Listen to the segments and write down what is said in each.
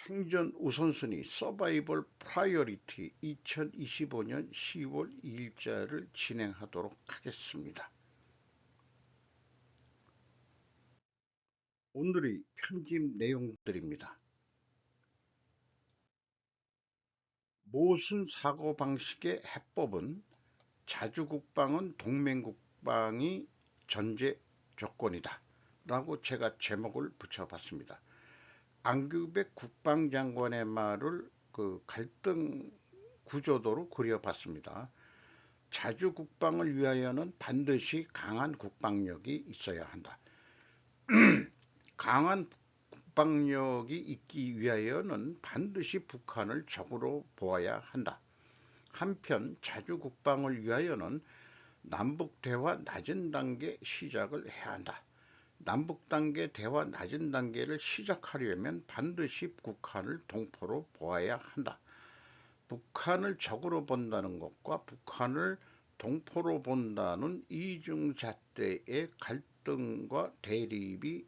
생존 우선순위 서바이벌 프라이어리티 2025년 10월 2일자를 진행하도록 하겠습니다. 오늘의 편집 내용들입니다. 모순 사고방식의 해법은 자주국방은 동맹국방이 전제 조건이다 라고 제가 제목을 붙여봤습니다. 안규백 국방장관의 말을 갈등 구조도로 그려봤습니다. 자주국방을 위하여는 반드시 강한 국방력이 있어야 한다. 강한 국방력이 있기 위하여는 반드시 북한을 적으로 보아야 한다. 한편 자주국방을 위하여는 남북대화 낮은 단계 시작을 해야 한다. 남북단계 대화 낮은 단계를 시작하려면 반드시 북한을 동포로 보아야 한다. 북한을 적으로 본다는 것과 북한을 동포로 본다는 이중잣대의 갈등과 대립이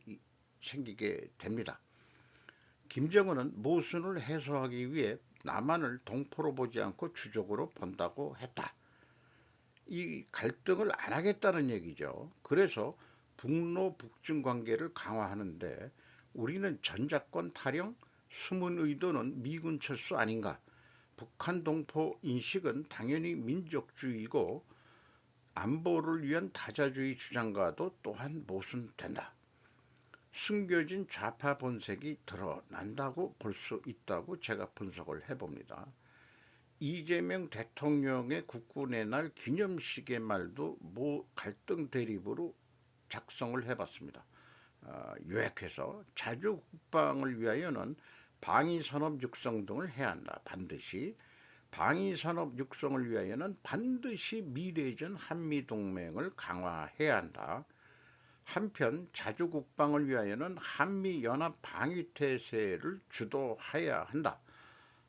생기게 됩니다. 김정은은 모순을 해소하기 위해 남한을 동포로 보지 않고 주적으로 본다고 했다. 이 갈등을 안 하겠다는 얘기죠. 그래서 북로 북중 관계를 강화하는데 우리는 전작권 타령, 숨은 의도는 미군 철수 아닌가? 북한 동포 인식은 당연히 민족주의고 안보를 위한 다자주의 주장과도 또한 모순된다. 숨겨진 좌파 본색이 드러난다고 볼 수 있다고 제가 분석을 해봅니다. 이재명 대통령의 국군의 날 기념식의 말도 갈등 대립으로 작성을 해봤습니다. 요약해서 자주국방을 위하여는 방위산업 육성 등을 해야 한다. 반드시 방위산업 육성을 위하여는 반드시 미래전 한미동맹을 강화해야 한다. 한편 자주국방을 위하여는 한미연합 방위태세를 주도해야 한다.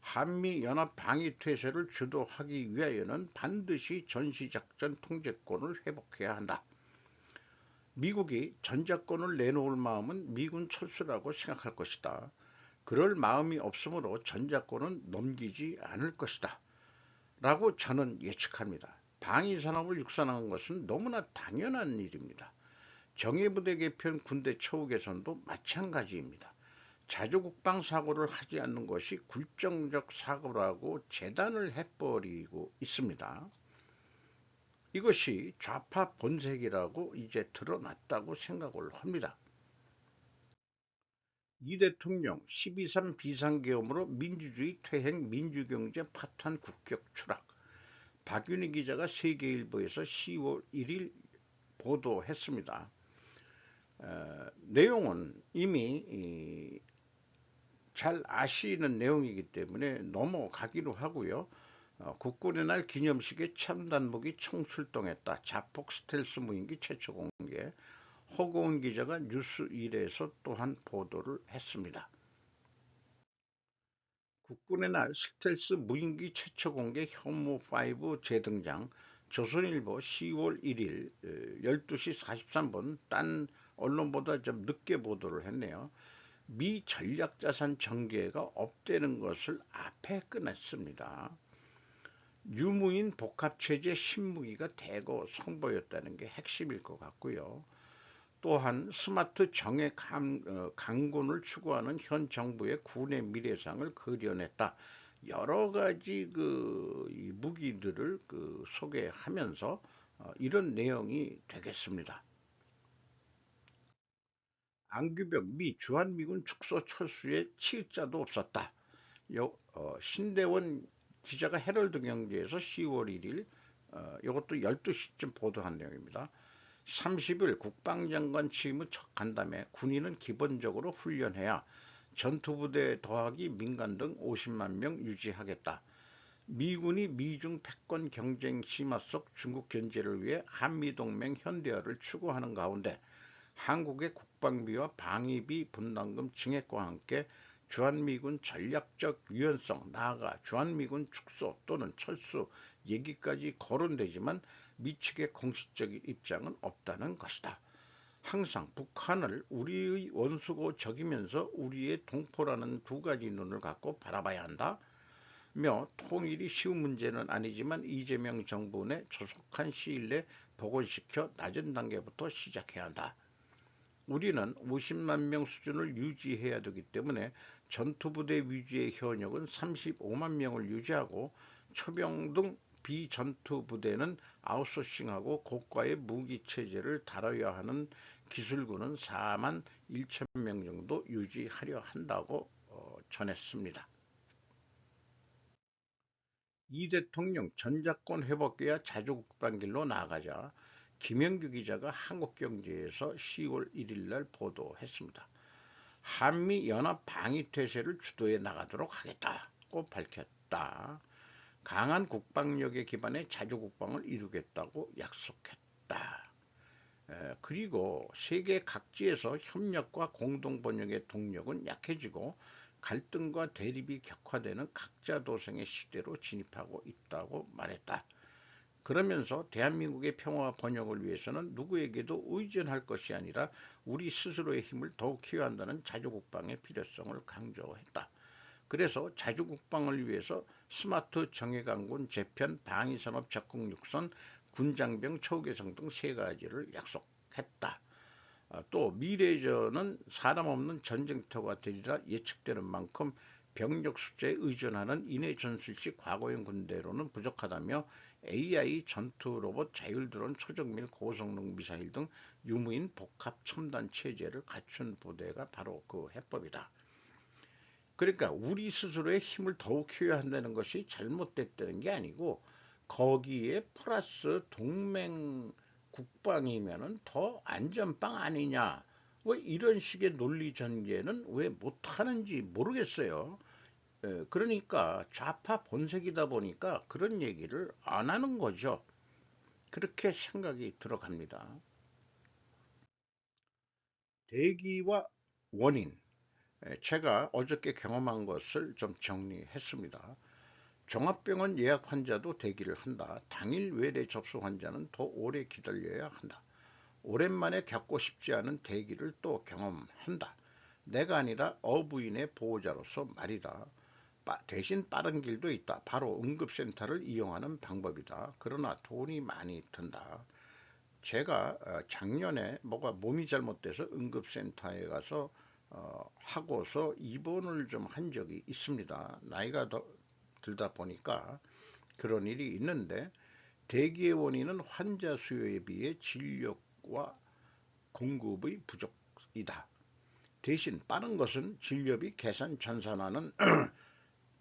한미연합 방위태세를 주도하기 위하여는 반드시 전시작전 통제권을 회복해야 한다. 미국이 전작권을 내놓을 마음은 미군 철수라고 생각할 것이다. 그럴 마음이 없으므로 전작권은 넘기지 않을 것이다. 라고 저는 예측합니다. 방위산업을 육성하는 것은 너무나 당연한 일입니다. 정예부대 개편 군대 처우 개선도 마찬가지입니다. 자주국방 사고를 하지 않는 것이 굴종적 사고라고 재단을 해버리고 있습니다. 이것이 좌파 본색이라고 이제 드러났다고 생각을 합니다. 이 대통령 12.3 비상계엄으로 민주주의 퇴행, 민주경제 파탄, 국격 추락. 박윤희 기자가 세계일보에서 10월 1일 보도했습니다. 내용은 이미 잘 아시는 내용이기 때문에 넘어가기로 하고요. 국군의 날 기념식에 첨단무기 총출동했다. 자폭 스텔스 무인기 최초 공개. 허고은 기자가 뉴스1에서 또한 보도를 했습니다. 국군의 날 스텔스 무인기 최초 공개 현무5 재등장. 조선일보 10월 1일 12시 43분 딴 언론보다 좀 늦게 보도를 했네요. 미 전략자산 전개가 업되는 것을 앞에 꺼냈습니다. 유무인 복합체제 신무기가 대거 선보였다는 게 핵심일 것 같고요. 또한 스마트 정예 강군을 추구하는 현 정부의 군의 미래상을 그려냈다. 여러 가지 무기들을 소개하면서 이런 내용이 되겠습니다. 안규벽 미 주한미군 축소 철수에 치읓자도 없었다. 신대원 기자가 헤럴드 경제에서 10월 1일 이것도 12시쯤 보도한 내용입니다. 30일 국방장관 취임 후 첫 간담회 군인은 기본적으로 훈련해야 전투부대 더하기 민간 등 50만 명 유지하겠다. 미군이 미중 패권 경쟁 심화 속 중국 견제를 위해 한미동맹 현대화를 추구하는 가운데 한국의 국방비와 방위비 분담금 증액과 함께 주한미군 전략적 유연성, 나아가 주한미군 축소 또는 철수 얘기까지 거론되지만 미측의 공식적인 입장은 없다는 것이다. 항상 북한을 우리의 원수고 적이면서 우리의 동포라는 두 가지 눈을 갖고 바라봐야 한다. 며 통일이 쉬운 문제는 아니지만 이재명 정부 내 조속한 시일 내 복원시켜 낮은 단계부터 시작해야 한다. 우리는 50만 명 수준을 유지해야 되기 때문에 전투부대 위주의 현역은 35만 명을 유지하고 초병 등 비전투부대는 아웃소싱하고 고가의 무기체제를 다뤄야 하는 기술군은 4만 1천 명 정도 유지하려 한다고 전했습니다. 이 대통령 전작권 회복해야 자주국방 길로 나아가자 김영규 기자가 한국경제에서 10월 1일 날 보도했습니다. 한미 연합 방위 태세를 주도해 나가도록 하겠다고 밝혔다. 강한 국방력에 기반해 자주국방을 이루겠다고 약속했다. 그리고 세계 각지에서 협력과 공동번영의 동력은 약해지고 갈등과 대립이 격화되는 각자 도생의 시대로 진입하고 있다고 말했다. 그러면서 대한민국의 평화와 번영을 위해서는 누구에게도 의존할 것이 아니라 우리 스스로의 힘을 더욱 키워야 한다는 자주국방의 필요성을 강조했다. 그래서 자주국방을 위해서 스마트 정예강군 재편 방위산업 적극 육선 군장병 처우 개선 등 세 가지를 약속했다. 또 미래전은 사람 없는 전쟁터가 되리라 예측되는 만큼 병력 숫자에 의존하는 인해 전술식 과거형 군대로는 부족하다며 AI 전투 로봇 자율 드론 초정밀 고성능 미사일 등 유무인 복합 첨단 체제를 갖춘 부대가 바로 그 해법이다. 그러니까 우리 스스로의 힘을 더욱 키워야 한다는 것이 잘못됐다는 게 아니고 거기에 플러스 동맹 국방이면은 더 안전빵 아니냐. 왜 이런 식의 논리 전개는 왜 못하는지 모르겠어요. 그러니까 좌파 본색이다 보니까 그런 얘기를 안 하는 거죠. 그렇게 생각이 들어갑니다. 대기와 원인. 제가 어저께 경험한 것을 좀 정리했습니다. 종합병원 예약 환자도 대기를 한다. 당일 외래 접수 환자는 더 오래 기다려야 한다. 오랜만에 겪고 싶지 않은 대기를 또 경험한다. 내가 아니라 어부인의 보호자로서 말이다. 대신 빠른 길도 있다. 바로 응급센터를 이용하는 방법이다. 그러나 돈이 많이 든다. 제가 작년에 뭐가 몸이 잘못돼서 응급센터에 가서 하고서 입원을 좀 한 적이 있습니다. 나이가 더 들다 보니까 그런 일이 있는데 대기의 원인은 환자 수요에 비해 진료와 공급의 부족이다. 대신 빠른 것은 진료비 계산 전산화는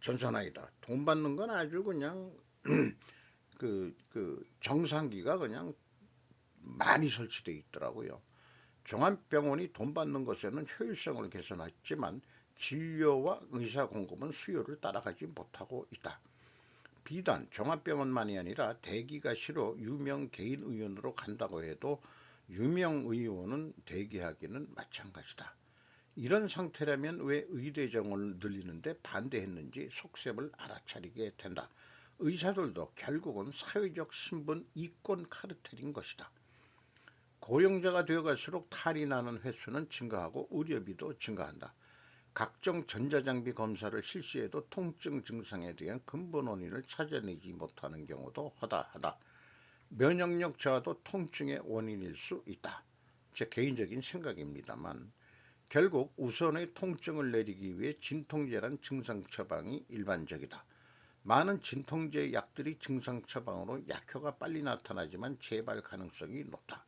전산화이다. 돈 받는 건 아주 그냥 그 정상기가 그냥 많이 설치되어 있더라고요. 종합병원이 돈 받는 것에는 효율성을 개선했지만 진료와 의사 공급은 수요를 따라가지 못하고 있다. 비단 종합병원만이 아니라 대기가 싫어 유명 개인 의원으로 간다고 해도 유명 의원은 대기하기는 마찬가지다. 이런 상태라면 왜 의대 정원을 늘리는데 반대했는지 속셈을 알아차리게 된다. 의사들도 결국은 사회적 신분 이권 카르텔인 것이다. 고령자가 되어갈수록 탈이 나는 횟수는 증가하고 의료비도 증가한다. 각종 전자장비 검사를 실시해도 통증 증상에 대한 근본 원인을 찾아내지 못하는 경우도 허다하다. 면역력 저하도 통증의 원인일 수 있다. 제 개인적인 생각입니다만 결국 우선의 통증을 내리기 위해 진통제란 증상 처방이 일반적이다. 많은 진통제 약들이 증상 처방으로 약효가 빨리 나타나지만 재발 가능성이 높다.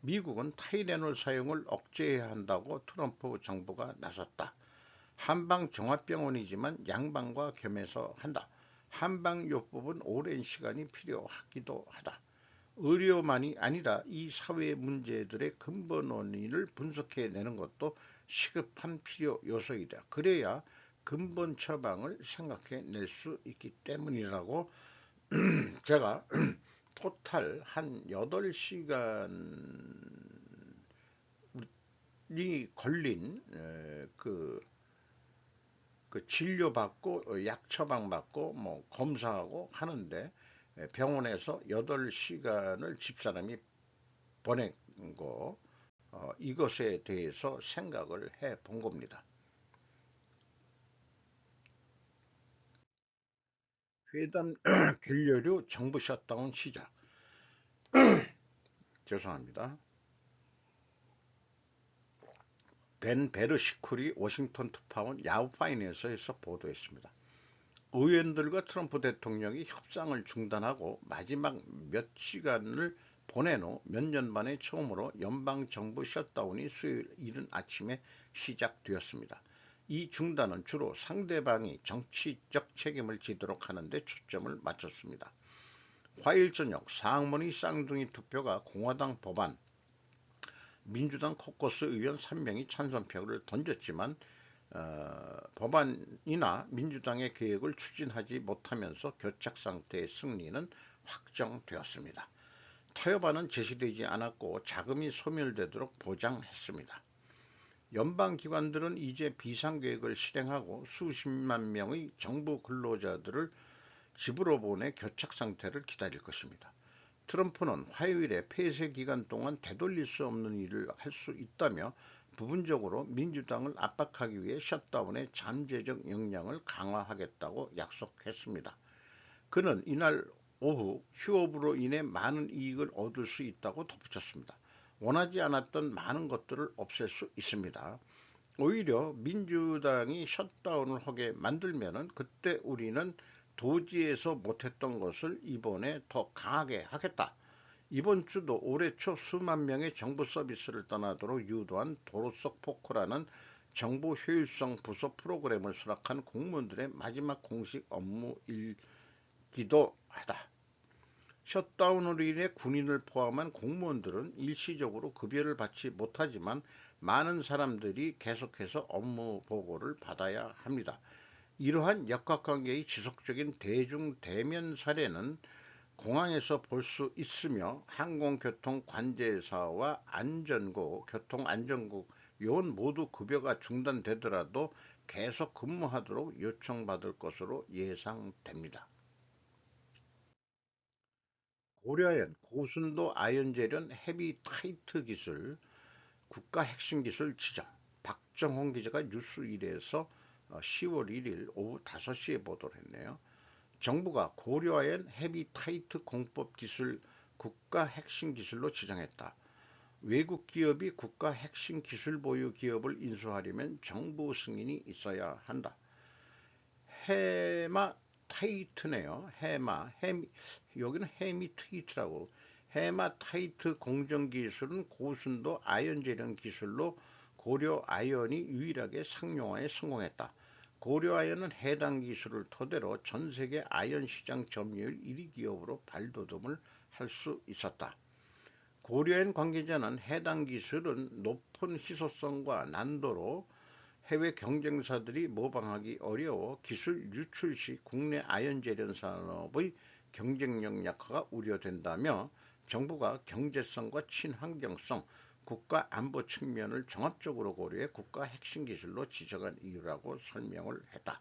미국은 타이레놀 사용을 억제해야 한다고 트럼프 정부가 나섰다. 한방 종합병원이지만 양방과 겸해서 한다. 한방요법은 오랜 시간이 필요하기도 하다. 의료만이 아니라 이 사회 문제들의 근본 원인을 분석해내는 것도 시급한 필요 요소이다. 그래야 근본 처방을 생각해낼 수 있기 때문이라고 제가 토탈 한 8시간이 걸린 그 진료받고 약 처방받고 뭐 검사하고 하는데 병원에서 8시간을 집사람이 보낸 거 이것에 대해서 생각을 해 본 겁니다. 회담 결렬 후 정부 셧다운 시작. 죄송합니다. 벤 베르시쿨이 워싱턴 특파원 야후 파이낸서에서 보도했습니다. 의원들과 트럼프 대통령이 협상을 중단하고 마지막 몇 시간을 보낸 후 몇 년 만에 처음으로 연방정부 셧다운이 수요일 이른 아침에 시작되었습니다. 이 중단은 주로 상대방이 정치적 책임을 지도록 하는 데 초점을 맞췄습니다. 화요일 저녁 상원의 쌍둥이 투표가 공화당 법안, 민주당 코커스 의원 3명이 찬성표를 던졌지만 법안이나 민주당의 계획을 추진하지 못하면서 교착 상태의 승리는 확정되었습니다. 타협안은 제시되지 않았고 자금이 소멸되도록 보장했습니다. 연방기관들은 이제 비상계획을 실행하고 수십만 명의 정부 근로자들을 집으로 보내 교착 상태를 기다릴 것입니다. 트럼프는 화요일에 폐쇄 기간 동안 되돌릴 수 없는 일을 할 수 있다며 부분적으로 민주당을 압박하기 위해 셧다운의 잠재적 역량을 강화하겠다고 약속했습니다. 그는 이날 오후 휴업으로 인해 많은 이익을 얻을 수 있다고 덧붙였습니다. 원하지 않았던 많은 것들을 없앨 수 있습니다. 오히려 민주당이 셧다운을 하게 만들면은 그때 우리는 도지에서 못했던 것을 이번에 더 강하게 하겠다. 이번 주도 올해 초 수만 명의 정부 서비스를 떠나도록 유도한 도로 속 포크라는 정부 효율성 부서 프로그램을 수락한 공무원들의 마지막 공식 업무이기도 하다. 셧다운으로 인해 군인을 포함한 공무원들은 일시적으로 급여를 받지 못하지만 많은 사람들이 계속해서 업무 보고를 받아야 합니다. 이러한 역학관계의 지속적인 대중 대면 사례는 공항에서 볼 수 있으며 항공교통 관제사와 안전고, 교통안전국 요원 모두 급여가 중단되더라도 계속 근무하도록 요청받을 것으로 예상됩니다. 고려엔 고순도 아연재련 헤비타이트 기술 국가 핵심 기술 지정. 박정홍 기자가 뉴스일에서 10월 1일 오후 5시에 보도를 했네요. 정부가 고려아연 헤비타이트 공법 기술 국가 핵심 기술로 지정했다. 외국 기업이 국가 핵심 기술 보유 기업을 인수하려면 정부 승인이 있어야 한다. 해마 타이트네요. 여기는 해미트이트라고. 해마타이트 공정기술은 고순도 아연 재련 기술로 고려 아연이 유일하게 상용화에 성공했다. 고려 아연은 해당 기술을 토대로 전 세계 아연 시장 점유율 1위 기업으로 발돋움을 할 수 있었다. 고려엔 관계자는 해당 기술은 높은 희소성과 난도로 해외 경쟁사들이 모방하기 어려워 기술 유출 시 국내 아연 재련 산업의 경쟁력 약화가 우려된다며 정부가 경제성과 친환경성, 국가 안보 측면을 종합적으로 고려해 국가 핵심 기술로 지정한 이유라고 설명을 했다.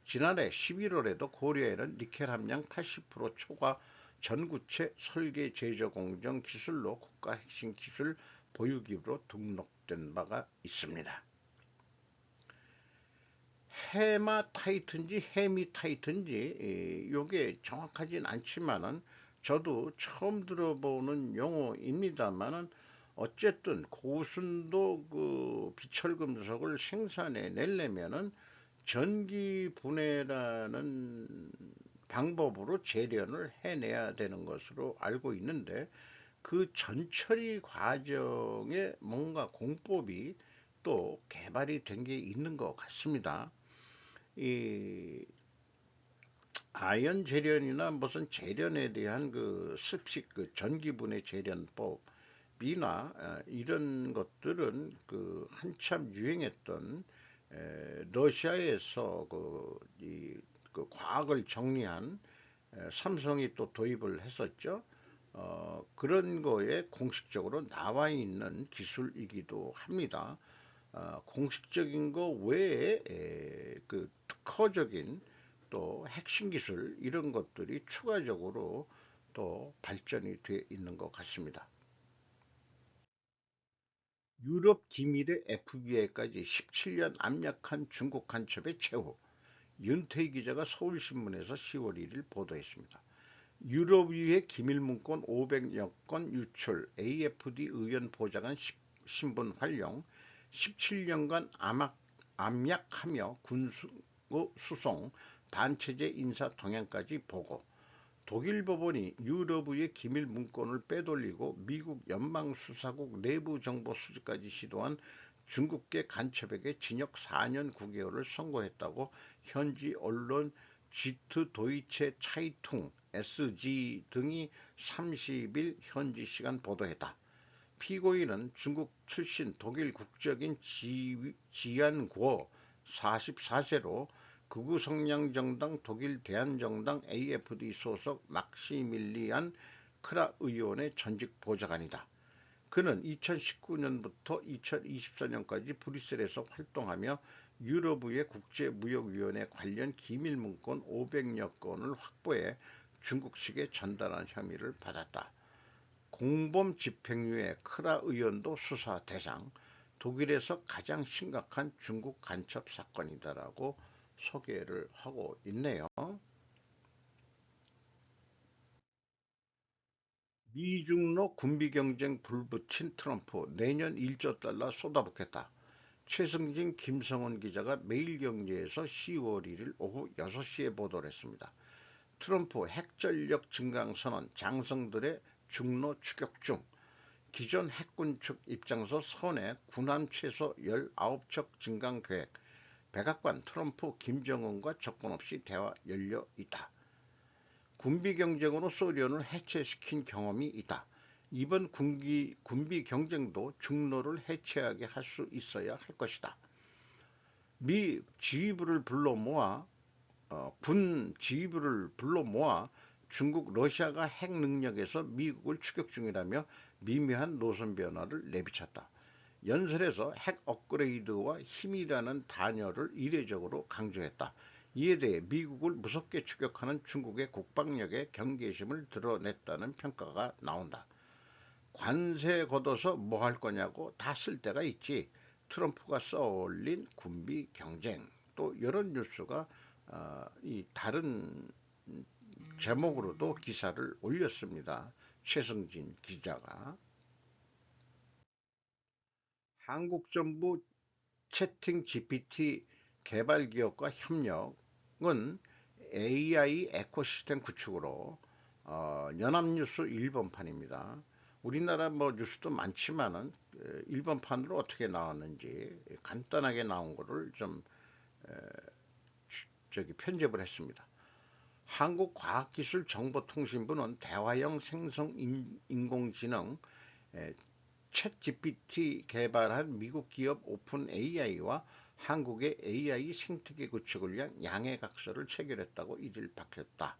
지난해 11월에도 고려에는 니켈 함량 80% 초과 전구체 설계 제조 공정 기술로 국가 핵심 기술 보유기업으로 등록된 바가 있습니다. 해마타이트인지 해미타이트인지 요게 정확하진 않지만은 저도 처음 들어보는 용어입니다만은 어쨌든 고순도 그 비철금속을 생산해 내려면은 전기 분해라는 방법으로 재련을 해내야 되는 것으로 알고 있는데 그 전처리 과정에 뭔가 공법이 또 개발이 된 게 있는 것 같습니다. 이 아연 재련이나 무슨 재련에 대한 그 습식 그 전기분해 재련법이나 이런 것들은 그 한참 유행했던 러시아에서 그 과학을 정리한 삼성이 또 도입을 했었죠. 그런 거에 공식적으로 나와 있는 기술이기도 합니다. 공식적인 거 외에 그 특허적인 또 핵심 기술 이런 것들이 추가적으로 또 발전이 되어 있는 것 같습니다. 유럽 기밀의 FBI까지 17년 압력한 중국 간첩의 최후. 윤태희 기자가 서울신문에서 10월 1일 보도했습니다. 유럽의회 기밀문건 500여 건 유출, AFD 의원 보좌관 신분 활용, 17년간 압약하며 군수송, 반체제 인사 동향까지 보고, 독일 법원이 유럽의 기밀 문건을 빼돌리고 미국 연방수사국 내부 정보 수집까지 시도한 중국계 간첩에게 징역 4년 9개월을 선고했다고 현지 언론 지트 도이체 차이퉁 SG 등이 30일 현지 시간 보도했다. 피고인은 중국 출신 독일 국적인 지안구어 44세로 극우 성향 정당 독일 대한정당 AFD 소속 막시밀리안 크라 의원의 전직 보좌관이다. 그는 2019년부터 2024년까지 브뤼셀에서 활동하며 유럽의 국제무역위원회 관련 기밀문건 500여 건을 확보해 중국 측에 전달한 혐의를 받았다. 공범 집행유예 크라 의원도 수사 대상, 독일에서 가장 심각한 중국 간첩 사건이다라고 소개를 하고 있네요. 미중로 군비 경쟁 불붙인 트럼프, 내년 1조 달러 쏟아붓겠다. 최승진 김성원 기자가 매일경제에서 10월 1일 오후 6시에 보도를 했습니다. 트럼프 핵전력 증강 선언, 장성들의 중로 추격 중. 기존 핵군 측 입장에서 선에 군함 최소 19척 증강 계획, 백악관 트럼프 김정은과 조건 없이 대화 열려 있다. 군비 경쟁으로 소련을 해체시킨 경험이 있다. 이번 군비 경쟁도 중로를 해체하게 할 수 있어야 할 것이다. 미 지휘부를 불러 모아 군 지휘부를 불러 모아 중국 러시아가 핵 능력에서 미국을 추격 중이라며 미묘한 노선 변화를 내비쳤다. 연설에서 핵 업그레이드와 힘이라는 단어를 이례적으로 강조했다. 이에 대해 미국을 무섭게 추격하는 중국의 국방력의 경계심을 드러냈다는 평가가 나온다. 관세 걷어서 뭐 할 거냐고 다 쓸 데가 있지. 트럼프가 써올린 군비 경쟁, 또 이런 뉴스가 이 다른 제목으로도 기사를 올렸습니다. 최승진 기자가. 한국 정부 채팅 GPT 개발 기업과 협력은 AI 에코시스템 구축으로 연합뉴스 1번판입니다. 우리나라 뭐 뉴스도 많지만은 일본판으로 어떻게 나왔는지 간단하게 나온 거를 좀 저기 편집을 했습니다. 한국과학기술정보통신부는 대화형 생성 인공지능 챗 GPT 개발한 미국 기업 오픈 AI와 한국의 AI 생태계 구축을 위한 양해각서를 체결했다고 이들 밝혔다.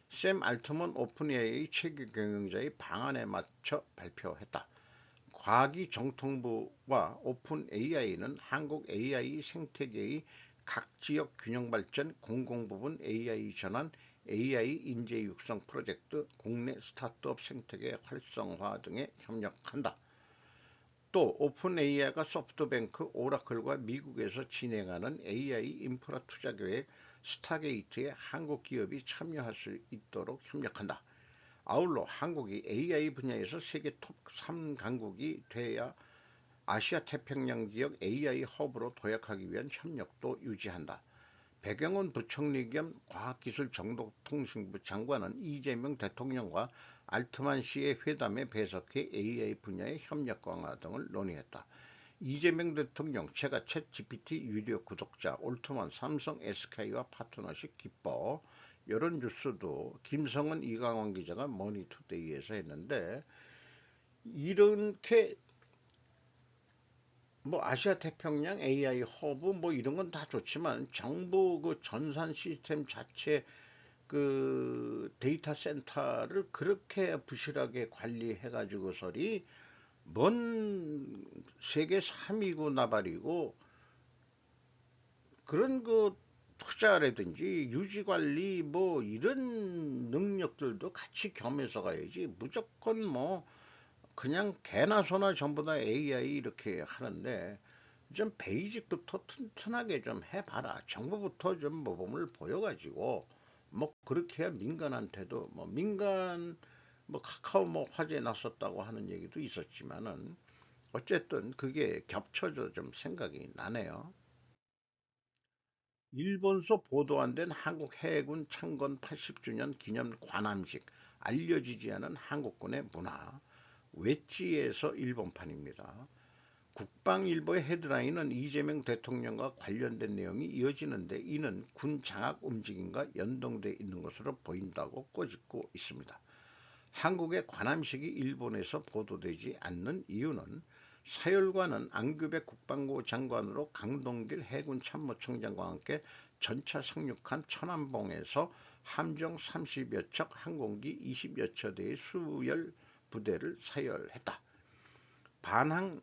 샘 알트먼 오픈 AI 체계 경영자의 방안에 맞춰 발표했다. 과기정통부와 오픈 AI는 한국 AI 생태계의 각 지역 균형 발전, 공공부문 AI 전환, AI 인재 육성 프로젝트, 국내 스타트업 생태계 활성화 등에 협력한다. 또 오픈 AI가 소프트뱅크, 오라클과 미국에서 진행하는 AI 인프라 투자 계획 스타게이트에 한국 기업이 참여할 수 있도록 협력한다. 아울러 한국이 AI 분야에서 세계 톱 3강국이 돼야 아시아 태평양 지역 AI 허브로 도약하기 위한 협력도 유지한다. 백영원 부총리 겸 과학기술정보통신부 장관은 이재명 대통령과 알트만 씨의 회담에 배석해 AI 분야의 협력 강화 등을 논의했다. 이재명 대통령, 제가 챗 GPT 유료 구독자, 올트만 삼성 SK와 파트너십 기뻐. 이런 뉴스도 김성은 이강원 기자가 머니투데이에서 했는데, 이렇게 뭐 아시아 태평양 AI 허브 뭐 이런 건 다 좋지만 정부 그 전산 시스템 자체 그 데이터 센터를 그렇게 부실하게 관리해 가지고서리 뭔 세계 3위고 나발이고 그런 그 투자라든지 유지 관리 뭐 이런 능력들도 같이 겸해서 가야지 무조건 뭐 그냥 개나 소나 전부 다 AI 이렇게 하는데 좀 베이직부터 튼튼하게 좀 해봐라. 정부부터 좀 모범을 보여가지고 뭐 그렇게 해야 민간한테도 뭐 민간 뭐 카카오 뭐 화재 났었다고 하는 얘기도 있었지만은 어쨌든 그게 겹쳐져 좀 생각이 나네요. 일본서 보도 안 된 한국 해군 창건 80주년 기념 관함식, 알려지지 않은 한국군의 문화, 웨지에서 일본판입니다. 국방일보의 헤드라인은 이재명 대통령과 관련된 내용이 이어지는데 이는 군 장악 움직임과 연동돼 있는 것으로 보인다고 꼬집고 있습니다. 한국의 관함식이 일본에서 보도되지 않는 이유는 사열관은 안규백 국방부 장관으로 강동길 해군 참모총장과 함께 전차 상륙한 천안봉에서 함정 30여 척, 항공기 20여 처대의 수열 부대를 사열했다. 반항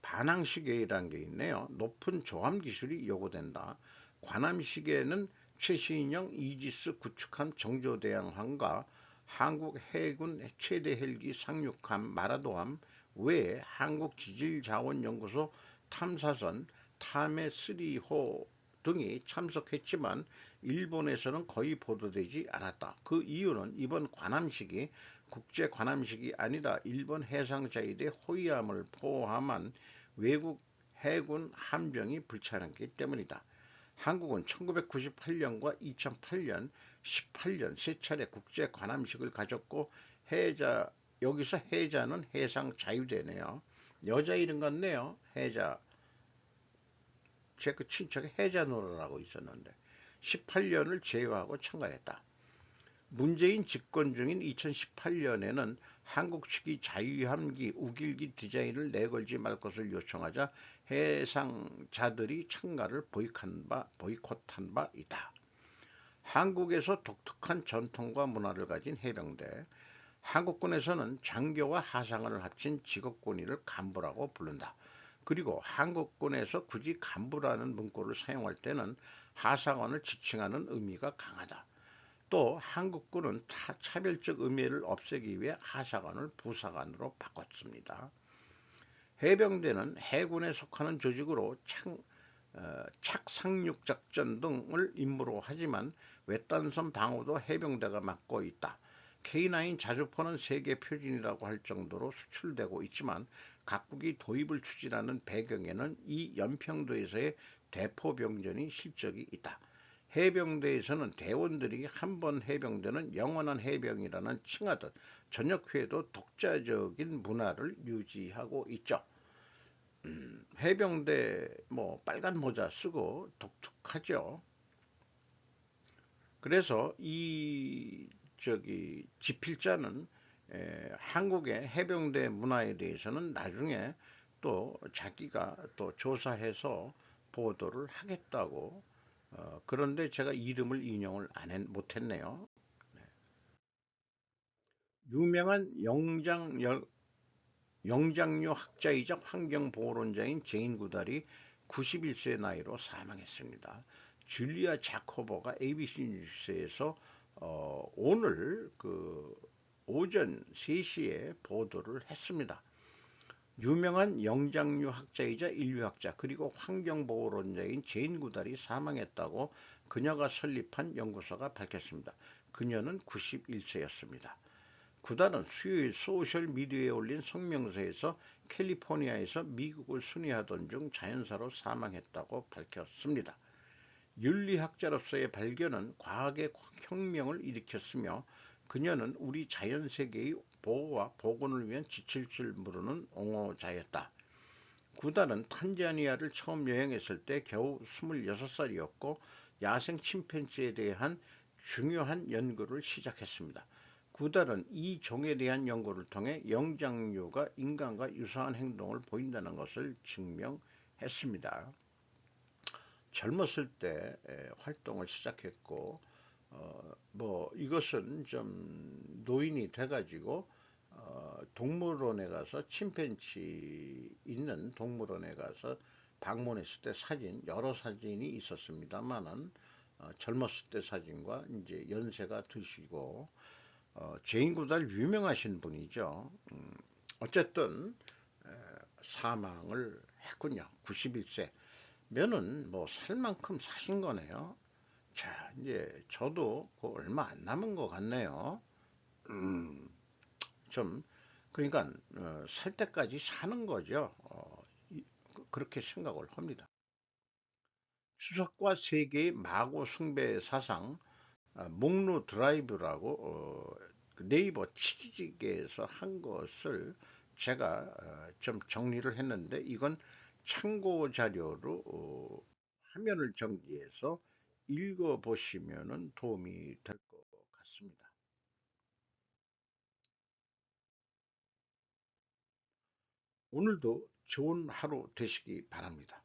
반항시계라는 게 있네요. 높은 조함 기술이 요구된다. 관함시계는 최신형 이지스 구축함 정조대왕함과 한국 해군 최대 헬기 상륙함 마라도함 외에 한국지질자원연구소 탐사선 타메 3호 등이 참석했지만 일본에서는 거의 보도되지 않았다. 그 이유는 이번 관함식이 국제 관함식이 아니라 일본 해상자위대 호위함을 포함한 외국 해군 함정이 불차량기 때문이다. 한국은 1998년과 2008년, 18년 세 차례 국제 관함식을 가졌고 해자 여기서 해자는 해상 자유대네요. 여자 이름 같네요. 해자. 제 그 친척에 해자노라라고 있었는데 18년을 제외하고 참가했다. 문재인 집권 중인 2018년에는 한국 측이 자유함기 우길기 디자인을 내걸지 말 것을 요청하자 해상자들이 참가를 보이콧한 바 있다. 한국에서 독특한 전통과 문화를 가진 해병대. 한국군에서는 장교와 하상을 합친 직업군인을 간부라고 부른다. 그리고 한국군에서 굳이 간부라는 문구를 사용할 때는 하상원을 지칭하는 의미가 강하다. 또 한국군은 차별적 의미를 없애기 위해 하사관을 부사관으로 바꿨습니다. 해병대는 해군에 속하는 조직으로 착상륙작전 등을 임무로 하지만 외딴섬 방어도 해병대가 맡고 있다. K9 자주포는 세계 표준이라고 할 정도로 수출되고 있지만 각국이 도입을 추진하는 배경에는 이 연평도에서의 대포병전이 실적이 있다. 해병대에서는 대원들이 한 번 해병대는 영원한 해병이라는 칭하듯 저녁 후에도 독자적인 문화를 유지하고 있죠. 해병대 뭐 빨간 모자 쓰고 독특하죠. 그래서 이 지필자는 한국의 해병대 문화에 대해서는 나중에 또 자기가 또 조사해서 보도를 하겠다고 그런데 제가 이름을 인용을 못했네요. 유명한 영장류 학자이자 환경보호론자인 제인 구달이 91세 나이로 사망했습니다. 줄리아 자코버가 ABC 뉴스에서 오늘 그 오전 3시에 보도를 했습니다. 유명한 영장류 학자이자 인류학자 그리고 환경보호론자인 제인 구달이 사망했다고 그녀가 설립한 연구소가 밝혔습니다. 그녀는 91세였습니다. 구달은 수요일 소셜미디어에 올린 성명서에서 캘리포니아에서 미국을 순회하던 중 자연사로 사망했다고 밝혔습니다. 윤리학자로서의 발견은 과학의 혁명을 일으켰으며 그녀는 우리 자연세계의 보호와 복원을 위한 지칠 줄 모르는 옹호자였다. 구달은 탄자니아를 처음 여행했을 때 겨우 26살이었고 야생 침팬지에 대한 중요한 연구를 시작했습니다. 구달은 이 종에 대한 연구를 통해 영장류가 인간과 유사한 행동을 보인다는 것을 증명했습니다. 젊었을 때 활동을 시작했고 뭐 이것은 좀 노인이 돼가지고 동물원에 가서 침팬지 있는 동물원에 가서 방문했을 때 사진 여러 사진이 있었습니다만은 젊었을 때 사진과 이제 연세가 드시고 죄인구달 유명하신 분이죠. 어쨌든 에, 사망을 했군요. 91세. 면은 뭐 살 만큼 사신 거네요. 자, 이제 저도 그 얼마 안 남은 것 같네요. 음, 좀 그러니까 살 때까지 사는 거죠. 그렇게 생각을 합니다. 추석과 세계의 마고 숭배 사상, 목루 드라이브라고 그 네이버 치지직에서 한 것을 제가 좀 정리를 했는데, 이건 참고 자료로 화면을 정지해서 읽어 보시면 도움이 될 것 같습니다. 오늘도 좋은 하루 되시기 바랍니다.